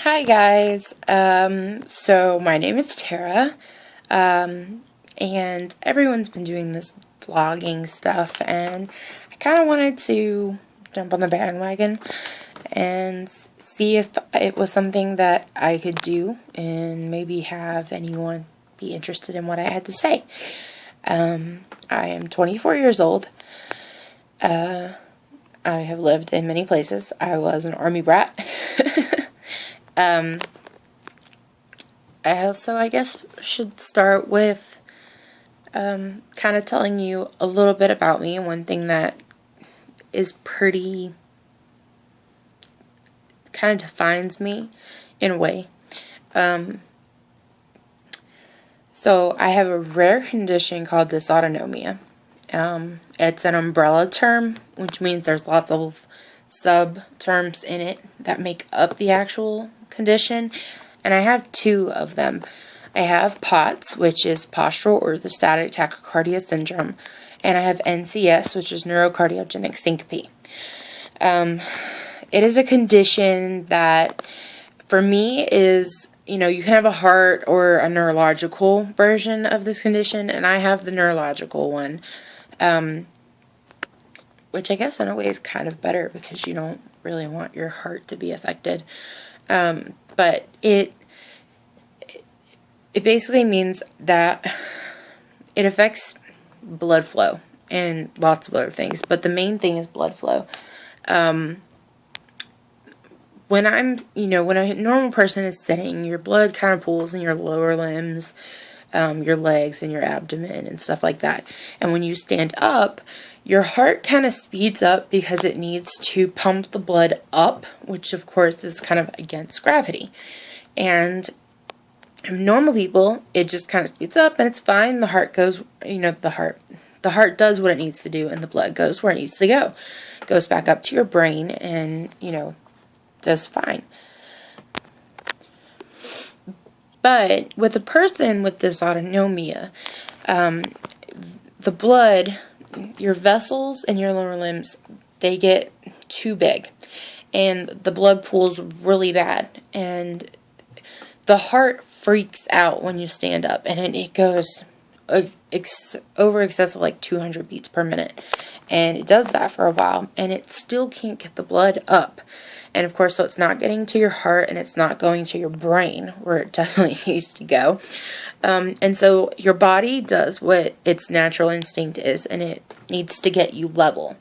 Hi guys, so my name is Tara, and everyone's been doing this vlogging stuff, and I kind of wanted to jump on the bandwagon and see if it was something that I could do and maybe have anyone be interested in what I had to say. I am 24 years old. I have lived in many places. I was an army brat. I guess should start with kind of telling you a little bit about me. One thing that is pretty kind of defines me in a way. So I have a rare condition called dysautonomia. It's an umbrella term, which means there's lots of sub-terms in it that make up the actual condition, and I have two of them. I have POTS, which is postural orthostatic tachycardia syndrome, and I have NCS, which is neurocardiogenic syncope. It is a condition that, for me, is, you can have a heart or a neurological version of this condition, and I have the neurological one. Which I guess in a way is kind of better because you don't really want your heart to be affected. But it basically means that it affects blood flow and lots of other things. But the main thing is blood flow. When a normal person is sitting, your blood kind of pools in your lower limbs, your legs and your abdomen and stuff like that. And when you stand up, your heart kind of speeds up because it needs to pump the blood up, which of course is kind of against gravity. And normal people, it just kind of speeds up and it's fine. The heart goes, the heart does what it needs to do and the blood goes where it needs to go. It goes back up to your brain and, does fine. But with a person with dysautonomia, the blood, your vessels in your lower limbs, they get too big and the blood pools really bad and the heart freaks out when you stand up and it goes over excess of like 200 beats per minute, and it does that for a while and it still can't get the blood up. And of course, so it's not getting to your heart and it's not going to your brain where it definitely needs to go. And so your body does what its natural instinct is, and it needs to get you level.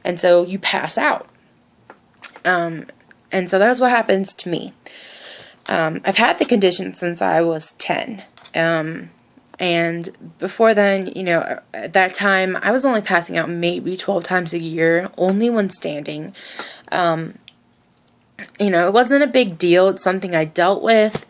And so you pass out. And so that's what happens to me. I've had the condition since I was 10. And before then, at that time, I was only passing out maybe 12 times a year, only when standing. It wasn't a big deal. It's something I dealt with.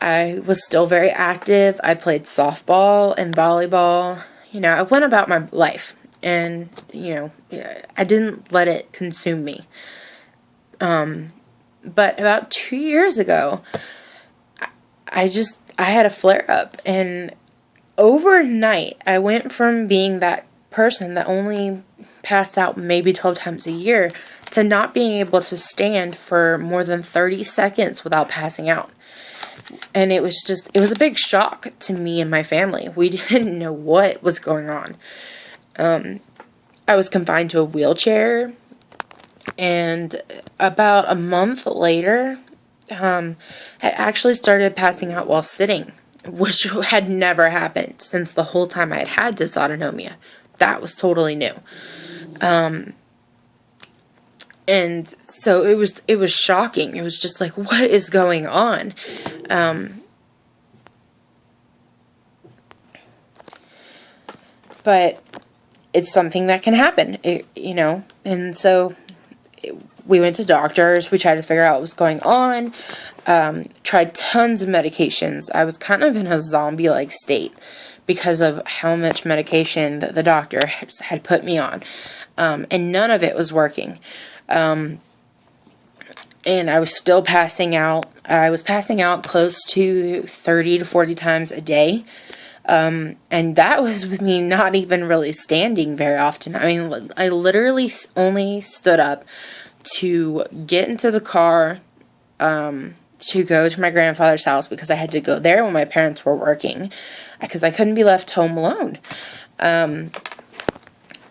I was still very active. I played softball and volleyball. I went about my life and, I didn't let it consume me. But about 2 years ago, I had a flare up, and overnight I went from being that person that only passed out maybe 12 times a year to not being able to stand for more than 30 seconds without passing out. And it was a big shock to me and my family. We didn't know what was going on. I was confined to a wheelchair, and about a month later, I actually started passing out while sitting, which had never happened since the whole time I had had dysautonomia. That was totally new. And so it was shocking. It was just like, what is going on? But it's something that can happen, and so we went to doctors. We tried to figure out what was going on. Tried tons of medications. I was kind of in a zombie-like state because of how much medication that the doctor had put me on. And none of it was working. And I was still passing out. I was passing out close to 30 to 40 times a day. And that was with me not even really standing very often. I mean, I literally only stood up to get into the car, to go to my grandfather's house because I had to go there when my parents were working because I couldn't be left home alone.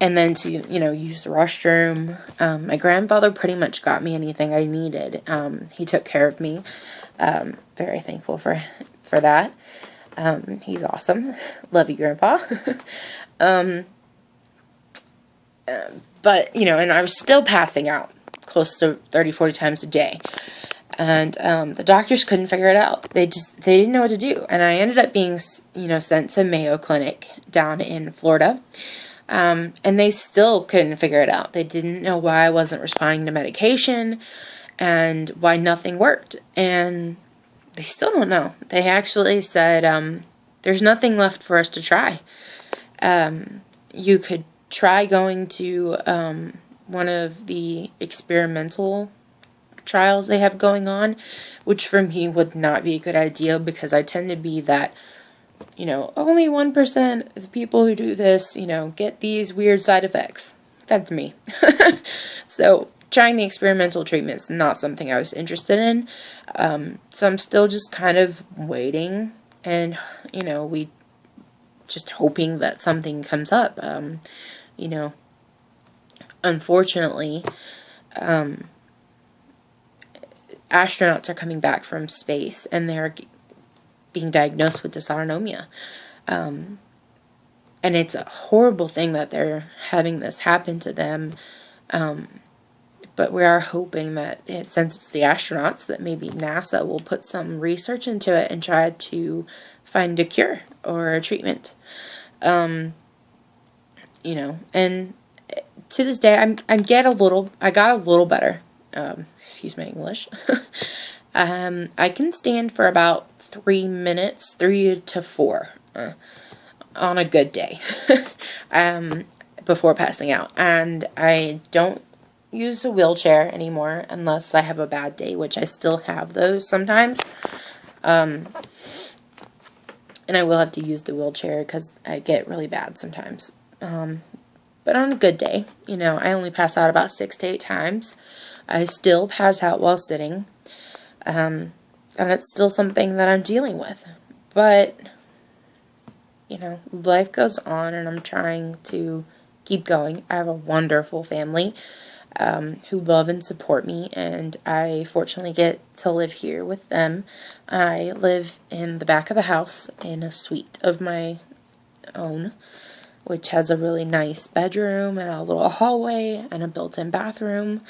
And then to, use the restroom. My grandfather pretty much got me anything I needed. He took care of me. Very thankful for that. He's awesome. Love you, Grandpa. But, and I was still passing out close to 30, 40 times a day. And the doctors couldn't figure it out. They didn't know what to do. And I ended up being, sent to Mayo Clinic down in Florida. And they still couldn't figure it out. They didn't know why I wasn't responding to medication and why nothing worked. And they still don't know. They actually said, there's nothing left for us to try. You could try going to one of the experimental trials they have going on, which for me would not be a good idea because I tend to be that, only 1% of the people who do this, get these weird side effects. That's me. So trying the experimental treatment is not something I was interested in. So I'm still just kind of waiting and, we just hoping that something comes up. Unfortunately, astronauts are coming back from space and they're being diagnosed with dysautonomia. And it's a horrible thing that they're having this happen to them. But we are hoping that since it's the astronauts, that maybe NASA will put some research into it and try to find a cure or a treatment. And to this day, I got a little better. Excuse my English. I can stand for about 3 minutes, 3 to 4, on a good day, before passing out. And I don't use a wheelchair anymore unless I have a bad day, which I still have those sometimes. And I will have to use the wheelchair because I get really bad sometimes. But on a good day, I only pass out about 6 to 8 times. I still pass out while sitting. And it's still something that I'm dealing with. But, life goes on and I'm trying to keep going. I have a wonderful family who love and support me, and I fortunately get to live here with them. I live in the back of the house in a suite of my own, which has a really nice bedroom and a little hallway and a built-in bathroom.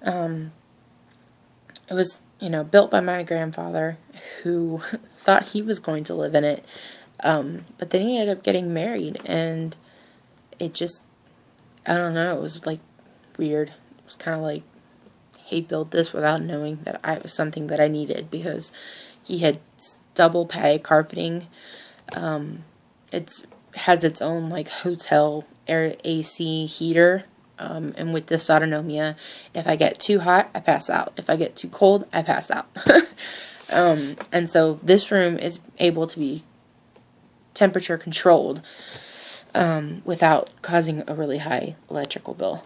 It was, built by my grandfather, who thought he was going to live in it. But then he ended up getting married, and it just, I don't know, it was weird. It was kind of like he built this without knowing that it was something that I needed, because he had double pay carpeting. It has its own hotel air AC heater. And with dysautonomia, if I get too hot, I pass out. If I get too cold, I pass out. And so this room is able to be temperature controlled without causing a really high electrical bill.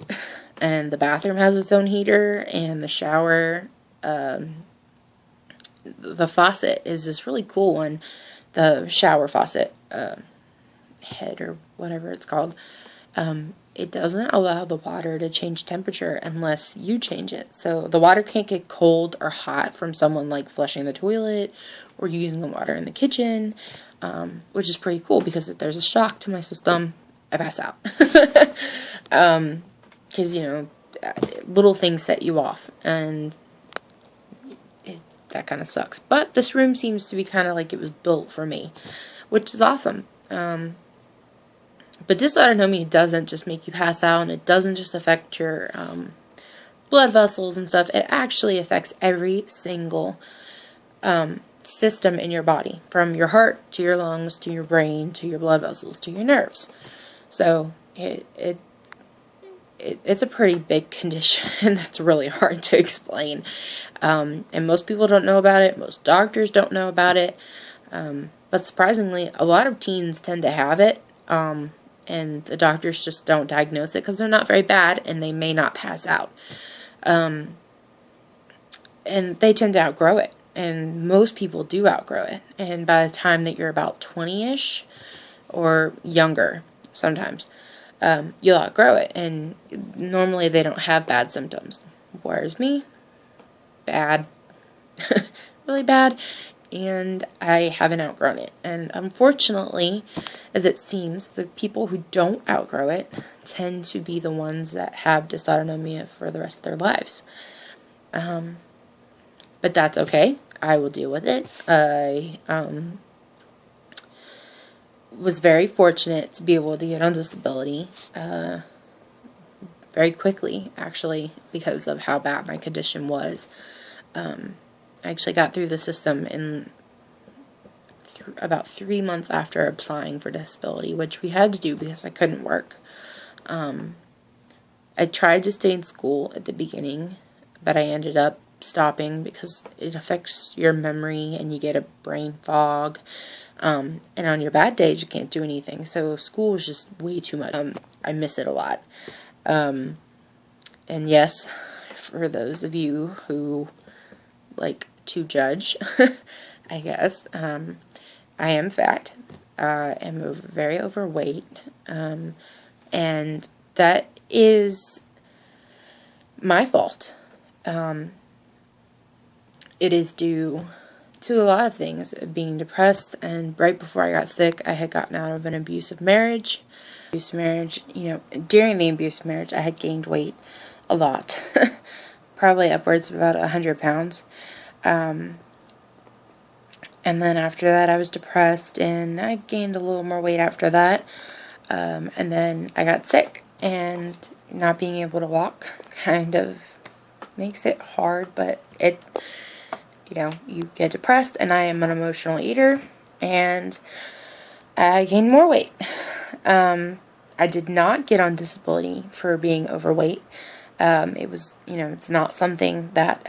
And the bathroom has its own heater, and the shower, the faucet is this really cool one. The shower faucet head, or whatever it's called. It doesn't allow the water to change temperature unless you change it. So the water can't get cold or hot from someone flushing the toilet or using the water in the kitchen, which is pretty cool, because if there's a shock to my system, I pass out. Because, little things set you off, and that kind of sucks. But this room seems to be kind of like it was built for me, which is awesome. But dysautonomia doesn't just make you pass out, and it doesn't just affect your blood vessels and stuff. It actually affects every single system in your body, from your heart to your lungs to your brain to your blood vessels to your nerves. So it's a pretty big condition that's really hard to explain. And most people don't know about it. Most doctors don't know about it. But surprisingly, a lot of teens tend to have it. And the doctors just don't diagnose it because they're not very bad and they may not pass out. And they tend to outgrow it. and most people do outgrow it. And by the time that you're about 20-ish or younger, sometimes, you'll outgrow it. And normally they don't have bad symptoms. Whereas me, bad, really bad. And I haven't outgrown it. And unfortunately, as it seems, the people who don't outgrow it tend to be the ones that have dysautonomia for the rest of their lives. But that's okay. I will deal with it. I was very fortunate to be able to get on disability very quickly, actually, because of how bad my condition was. I actually got through the system in about 3 months after applying for disability, which we had to do because I couldn't work. I tried to stay in school at the beginning, but I ended up stopping because it affects your memory and you get a brain fog. And on your bad days, you can't do anything. So school was just way too much. I miss it a lot. And yes, for those of you who like to judge, I guess, I am fat. I am very overweight. And that is my fault. It is due to a lot of things, being depressed, and right before I got sick, I had gotten out of an abusive marriage. During the abusive marriage, I had gained weight a lot, probably upwards of about 100 pounds. And then after that, I was depressed, and I gained a little more weight after that. And then I got sick, and not being able to walk kind of makes it hard, but you get depressed, and I am an emotional eater, and I gained more weight. I did not get on disability for being overweight. It was, it's not something that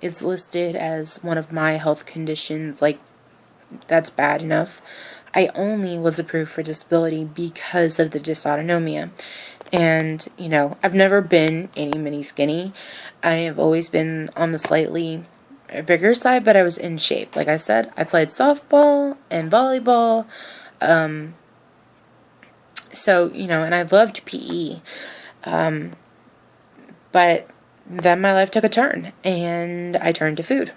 it's listed as one of my health conditions, like, that's bad enough. I only was approved for disability because of the dysautonomia. And, I've never been any mini skinny. I have always been on the slightly bigger side, but I was in shape. Like I said, I played softball and volleyball. So, and I loved PE. But then my life took a turn, and I turned to food.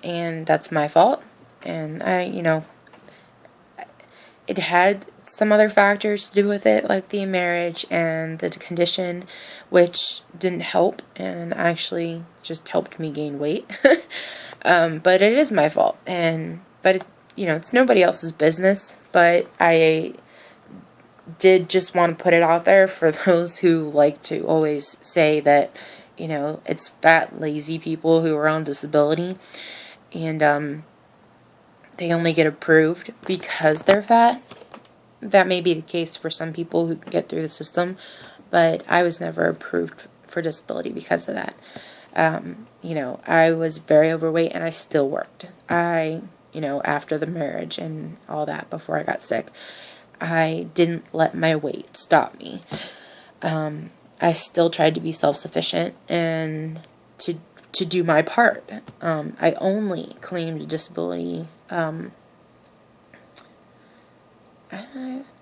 And that's my fault. And it had some other factors to do with it, like the marriage and the condition, which didn't help and actually just helped me gain weight. But it is my fault, but it's nobody else's business. But I did just want to put it out there for those who like to always say that, it's fat, lazy people who are on disability, and they only get approved because they're fat. That may be the case for some people who can get through the system, but I was never approved for disability because of that. I was very overweight, and I still worked. After the marriage and all that, before I got sick, I didn't let my weight stop me. I still tried to be self-sufficient and to do my part. I only claimed a disability, I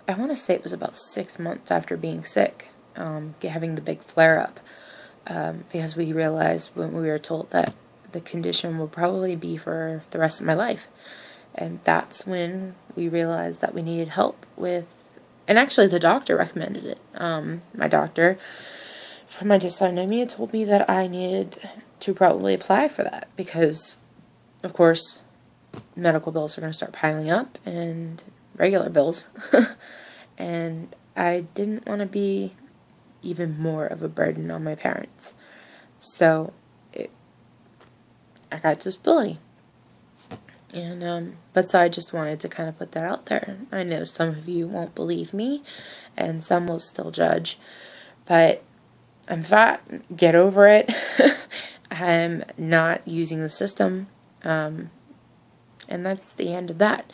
want to say it was about 6 months after being sick, having the big flare-up, because we realized when we were told that the condition will probably be for the rest of my life. And that's when we realized that we needed help with, and actually the doctor recommended it. My doctor for my dysautonomia told me that I needed to probably apply for that because, of course, medical bills are going to start piling up, and regular bills. And I didn't want to be even more of a burden on my parents. So I got disability. And so I just wanted to kind of put that out there. I know some of you won't believe me, and some will still judge, but I'm fat. Get over it. I'm not using the system, and that's the end of that.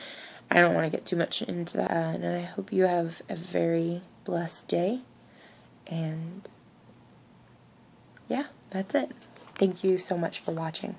I don't want to get too much into that, and I hope you have a very blessed day, and yeah, that's it. Thank you so much for watching.